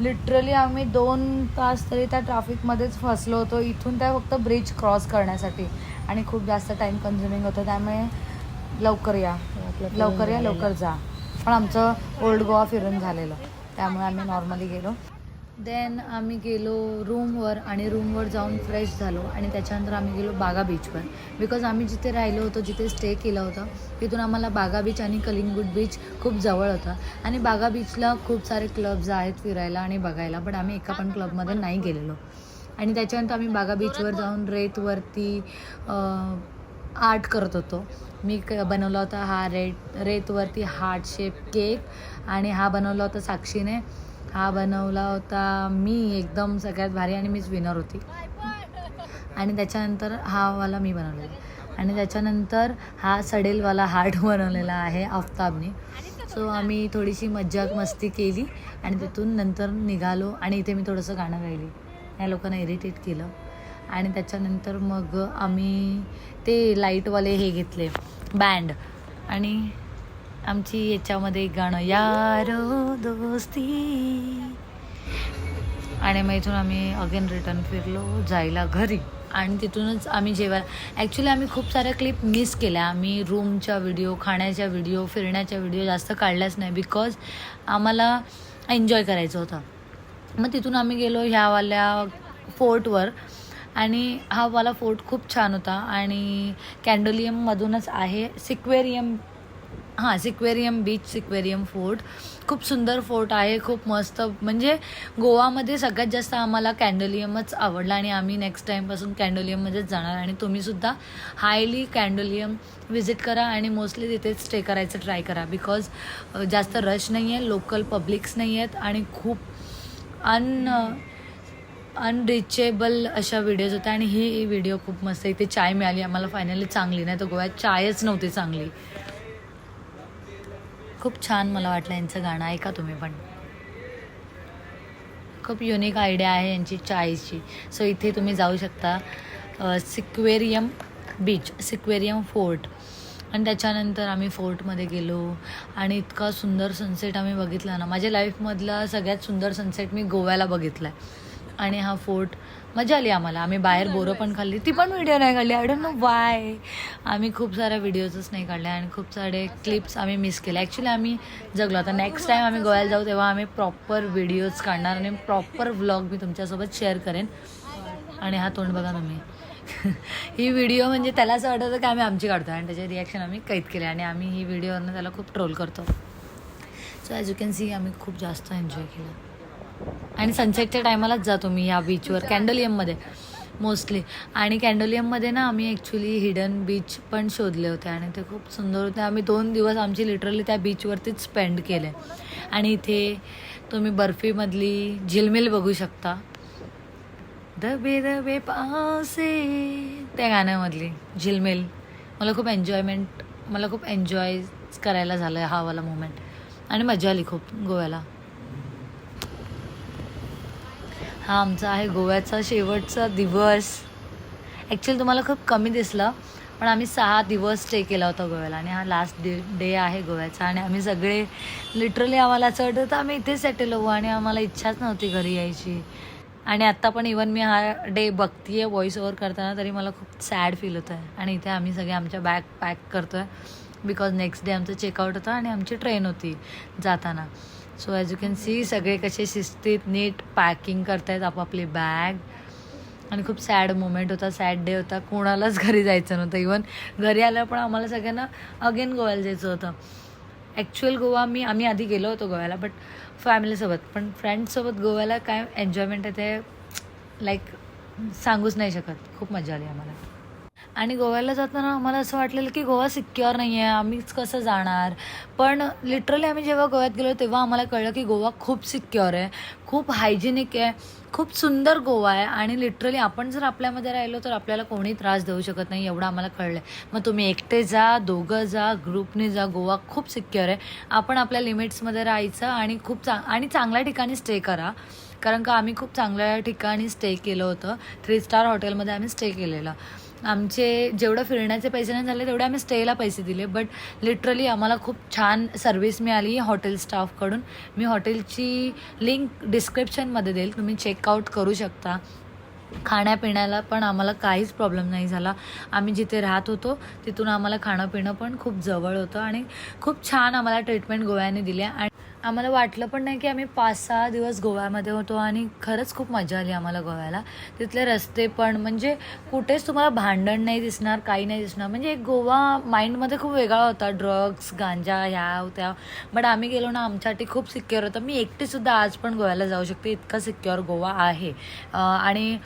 Literally आम्ही 2 तास तरी त्या ट्रॅफिकमध्येच फसलो होतो, इथून त्या फक्त ब्रिज क्रॉस करण्यासाठी. आणि खूप जास्त टाईम कन्झ्युमिंग होतं, त्यामुळे लवकर या लवकर जा. पण आमचं ओल्ड गोवा फिरून झालेलं, त्यामुळे आम्ही नॉर्मली गेलो. देन आम्ही गेलो रूमवर आणि रूमवर जाऊन फ्रेश झालो आणि त्याच्यानंतर आम्ही गेलो बागा बीचवर. बिकॉज आम्ही जिथे राहिलो होतो, जिथे स्टे केलं होतं, तिथून आम्हाला बागा बीच आणि कलिंगूट बीच खूप जवळ होतं. आणि बागा बीचला खूप सारे क्लब्स आहेत फिरायला आणि बघायला, पण आम्ही एका पण क्लबमध्ये नाही गेलेलो. आणि त्याच्यानंतर आम्ही बागा बीचवर जाऊन रेतवरती आर्ट करत होतो. मी बनवला होता हा रेतवरती हार्ट शेप केक आणि हा बनवला होता साक्षीने. हा बनवला होता मी एकदम सगळ्यात भारी आणि मीच विनर होती. आणि त्याच्यानंतर हा वाला मी बनवलेला आणि त्याच्यानंतर हा सडेलवाला हार्ट बनवलेला आहे आफ्ताबने. सो आम्ही थोडीशी मज्जा मस्ती केली आणि तिथून नंतर निघालो. आणि इथे मी थोडंसं गाणं गायली, या लोकांना इरिटेट केलं. आणि त्याच्यानंतर मग आम्ही ते लाईटवाले हे घेतले बँड आणि आमची याच्यामध्ये गाणं यारो दोस्ती. आणि मग इथून आम्ही अगेन रिटर्न फिरलो जायला घरी. आणि तिथूनच आम्ही जेवायला, ॲक्च्युली आम्ही खूप साऱ्या क्लिप मिस केल्या. आम्ही रूमच्या व्हिडिओ, खाण्याच्या व्हिडिओ, फिरण्याच्या व्हिडिओ जास्त काढल्याच नाही, बिकॉज आम्हाला एन्जॉय करायचं होतं. मग तिथून आम्ही गेलो ह्यावाल्या फोर्टवर आणि हा वाला फोर्ट खूप छान होता. आणि कॅन्डोलियममधूनच आहे सिक्वेरियम बीच, सिक्वेरियम फोर्ट. खूप सुंदर फोर्ट आहे, खूप मस्त. म्हणजे गोवामध्ये सगळ्यात जास्त आम्हाला कॅन्डोलियमच आवडला आणि आम्ही नेक्स्ट टाईमपासून कॅन्डोलियममध्येच जाणार. आणि तुम्हीसुद्धा हायली कॅन्डोलियम विजिट करा आणि मोस्टली तिथेच स्टे करायचं ट्राय करा, बिकॉज जास्त रश नाही आहे, लोकल पब्लिक्स नाही आहेत आणि खूप अनरिचेबल अशा व्हिडिओज होत्या. आणि ही व्हिडिओ खूप मस्त. इथे चाय मिळाली आम्हाला फायनली चांगली, नाही तर गोव्यात चायच नव्हती चांगली. खूप छान मला वाटलं यांचं गाणं, ऐका तुम्ही पण. खूप युनिक आयडिया आहे यांची चायची. सो इथे तुम्ही जाऊ शकता, सिक्वेरियम बीच, सिक्वेरियम फोर्ट. आणि त्याच्यानंतर आम्ही फोर्टमध्ये गेलो आणि इतका सुंदर सनसेट आम्ही बघितला ना. माझ्या लाईफमधला सगळ्यात सुंदर सनसेट मी गोव्याला बघितला आहे. आणि हा फोर्ट, मजा आली आम्हाला. आम्ही बाहेर बोरं पण खाल्ली, ती पण व्हिडिओ नाही काढली. I don't know Y. आम्ही खूप साऱ्या व्हिडिओजच नाही काढल्या आणि खूप सारे क्लिप्स आम्ही मिस केले. ॲक्च्युली आम्ही जगलो. आता नेक्स्ट टाईम आम्ही गोव्याला जाऊ तेव्हा आम्ही प्रॉपर व्हिडिओज काढणार आणि प्रॉपर व्लॉग मी तुमच्यासोबत शेअर करेन. आणि हा तोंड बघा तुम्ही. ही व्हिडिओ म्हणजे त्याला असं वाटतं की आम्ही आमची काढतो आणि त्याचे रिॲक्शन आम्ही कैद केले आणि आम्ही ही व्हिडिओवरनं त्याला खूप ट्रोल करतो. So as you can see आम्ही खूप जास्त एन्जॉय केलं. आणि सनसेटच्या टायमालाच जातो मी या बीचवर, कॅन्डोलियममध्ये मोस्टली. आणि कॅन्डोलियममध्ये ना आम्ही ॲक्च्युली हिडन बीच पण शोधले होते आणि ते खूप सुंदर होते. आम्ही 2 दिवस आमची लिटरली त्या बीचवरतीच स्पेंड केले. आणि इथे तुम्ही बर्फीमधली झिलमिल बघू शकता, दबे दबे पासे, त्या गाण्यामधली झिलमिल. मला खूप एन्जॉय करायला झालं हा वाला मोमेंट आणि मजा आली खूप गोव्याला. हा आमचा आहे गोव्याचा शेवटचा दिवस. ॲक्च्युली तुम्हाला खूप कमी दिसलं, पण आम्ही 6 दिवस स्टे केला होता गोव्याला आणि हा लास्ट डे आहे गोव्याचा. आणि आम्ही सगळे लिटरली आम्हाला असं वाटतं होतं आम्ही इथे सेटल होऊ आणि आम्हाला इच्छाच नव्हती घरी यायची. आणि आत्ता पण इवन मी हा डे बघते आहे व्हॉईस ओव्हर करताना, तरी मला खूप सॅड फील होतं आहे. आणि इथे आम्ही सगळे आमच्या बॅग पॅक करतो आहे, बिकॉज नेक्स्ट डे आमचं चेकआउट होतं आणि आमची ट्रेन होती जाताना. So as you can see सगळे कसे शिस्तीत नीट पॅकिंग करतायत आपापली बॅग. आणि खूप सॅड मोमेंट होता, सॅड डे होता. कोणालाच घरी जायचं नव्हतं. इवन घरी आलं पण आम्हाला सगळ्यांना अगेन गोव्याला जायचं होतं. ॲक्च्युअल गोवा आम्ही आधी गेलो होतो गोव्याला, बट फॅमिलीसोबत. पण फ्रेंड्ससोबत गोव्याला काय एन्जॉयमेंट आहे ते लाईक सांगूच नाही शकत. खूप मजा आली आम्हाला. आणि गोव्याला जाताना आम्हाला असं वाटलेलं की गोवा सिक्युअर नाही आहे, आम्हीच कसं जाणार. पण लिटरली आम्ही जेव्हा गोव्यात गेलो तेव्हा आम्हाला कळलं की गोवा खूप सिक्युअर आहे, खूप हायजेनिक आहे, खूप सुंदर गोवा आहे. आणि लिटरली आपण जर आपल्यामध्ये राहिलो तर आपल्याला कोणी त्रास देऊ शकत नाही, एवढं आम्हाला कळलं आहे. मग तुम्ही एकटे जा, दोघं जा, ग्रुपने जा, गोवा खूप सिक्युअर आहे. आपण आपल्या लिमिट्समध्ये राहायचं आणि आणि चांगल्या ठिकाणी स्टे करा. कारण का आम्ही खूप चांगल्या ठिकाणी स्टे केलं होतं. 3 स्टार हॉटेलमध्ये आम्ही स्टे केलेलं. आमचे जेवढं फिरण्याचे पैसे नाही झाले तेवढे आम्ही स्टेला पैसे दिले. बट लिटरली आम्हाला खूप छान सर्विस मिळाली हॉटेल स्टाफकडून. मी हॉटेलची लिंक डिस्क्रिप्शनमध्ये देईल, तुम्ही चेकआउट करू शकता. खाण्यापिण्याला पण आम्हाला काहीच प्रॉब्लेम नाही झाला. आम्ही जिथे राहत होतो तिथून आम्हाला खाणं पिणं पण खूप जवळ होतं आणि खूप छान आम्हाला ट्रीटमेंट गोव्याने दिली. आणि आम्हाला वाटलं पण नाही की आम्ही 5-6 दिवस गोव्यामध्ये होतो आणि खरंच खूप मजा आली आम्हाला गोव्याला. तिथले रस्ते पण म्हणजे कुठेच तुम्हाला भांडण नाही दिसणार, काही नाही दिसणार. म्हणजे एक गोवा माइंडमध्ये खूप वेगळा होता, ड्रग्स गांजा ह्या त्या. बट आम्ही गेलो ना, आमच्यासाठी खूप सिक्युअर होतं. मी एकटीसुद्धा आज पण गोव्याला जाऊ शकते, इतका सिक्युअर गोवा आहे. आणि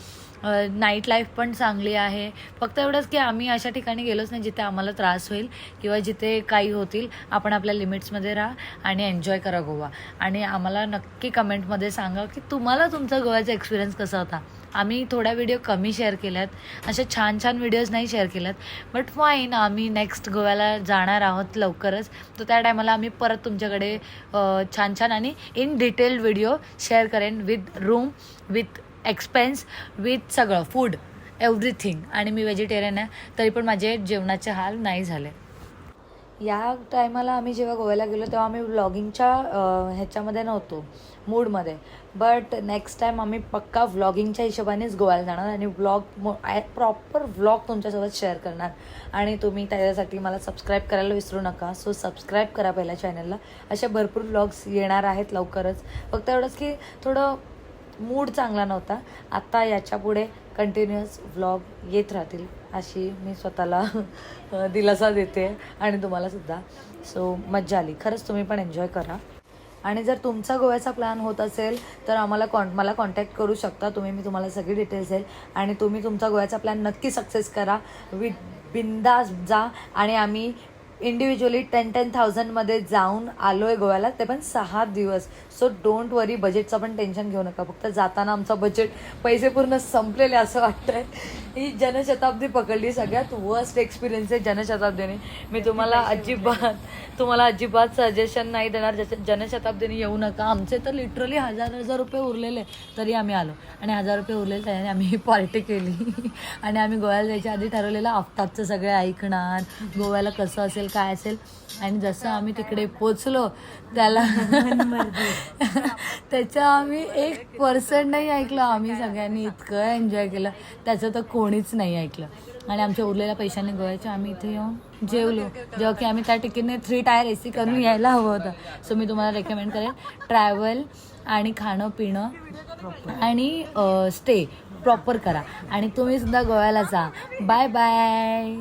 नाईट लाईफ पण चांगली आहे. फक्त एवढंच की आम्ही अशा ठिकाणी गेलोच नाही जिथे आम्हाला त्रास होईल किंवा जिथे काही होतील. आपण आपल्या लिमिट्समध्ये राहा आणि एन्जॉय करा गोवा. आणि आम्हाला नक्की कमेंटमध्ये सांगा की तुम्हाला तुमचा गोव्याचा एक्सपिरियन्स कसा होता. आम्ही थोड्या व्हिडिओ कमी शेअर केल्यात, अशा छान छान व्हिडिओज नाही शेअर केल्यात. बट फाईन, आम्ही नेक्स्ट गोव्याला जाणार आहोत लवकरच. तर त्या टायमाला आम्ही परत तुमच्याकडे छान छान आणि इन डिटेल्ड व्हिडिओ शेअर करेन, with room, with expense, with सगळं फूड, एव्हरीथिंग. आणि मी व्हेजिटेरियन आहे तरी पण माझे जेवणाचे हाल नाही झाले. या टायमाला आम्ही जेव्हा गोव्याला गेलो तेव्हा आम्ही व्लॉगिंगच्या ह्याच्यामध्ये नव्हतो, मूडमध्ये. बट नेक्स्ट टाईम आम्ही पक्का व्लॉगिंगच्या हिशोबानेच गोव्याला जाणार आणि प्रॉपर व्लॉग तुमच्यासोबत शेअर करणार. आणि तुम्ही त्याच्यासाठी मला सबस्क्राईब करायला विसरू नका. सो सबस्क्राईब करा पहिल्या चॅनलला. असे भरपूर व्लॉग्स येणार आहेत लवकरच. फक्त एवढंच की थोडं मूड चांगला नव्हता. आता याच्या पुढे कंटिन्युअस व्लॉग येत राहतील अशी मी स्वतःला दिलासा देते आणि तुम्हालासुद्धा. सो मज्जा आली खरंच. तुम्ही पण एन्जॉय करा. आणि जर तुमचा गोव्याचा प्लॅन होत असेल तर मला कॉन्टॅक्ट करू शकता तुम्ही. मी तुम्हाला सगळी डिटेल्स देईल आणि तुम्ही तुमचा गोव्याचा प्लॅन नक्की सक्सेस करा. बिंदास जा. आणि आम्ही इंडिव्हिज्युअली 10,000मध्ये जाऊन आलो आहे गोव्याला, ते पण 6 दिवस. सो डोंट वरी, बजेटचं पण टेन्शन घेऊ नका. फक्त जाताना आमचं बजेट पैसे पूर्ण संपलेले असं वाटतंय. ही जनशताब्दी पकडली, सगळ्यात वर्स्ट एक्सपिरियन्स आहे जनशताब्दीने. मी तुम्हाला अजिबात सजेशन नाही देणार जनशताब्दीने येऊ नका. आमचे तर लिटरली हजार रुपये उरलेले तरी आम्ही आलो. आणि 1000 रुपये उरलेले त्याने आम्ही पार्टी केली. आणि आम्ही गोव्याला जायच्या आधी ठरवलेलं आफ्ताबचं सगळे ऐकणार, गोव्याला कसं असेल काय असेल. आणि जसं आम्ही तिकडे पोचलो त्याला त्याचं आम्ही 1% नाही ऐकलं. आम्ही सगळ्यांनी इतकं एन्जॉय केलं, त्याचं तर कोणीच नाही ऐकलं. आणि आमच्या उरलेल्या पैशाने गोव्याच्या आम्ही इथे येऊन जेवलो, जेव्हा की आम्ही त्या तिकीटने 3 टायर AC करून यायला हवं होतं. सो मी तुम्हाला रेकमेंड करेन, ट्रॅव्हल आणि खाणं पिणं आणि स्टे प्रॉपर करा. आणि तुम्ही सुद्धा गोव्याला जा. Bye bye.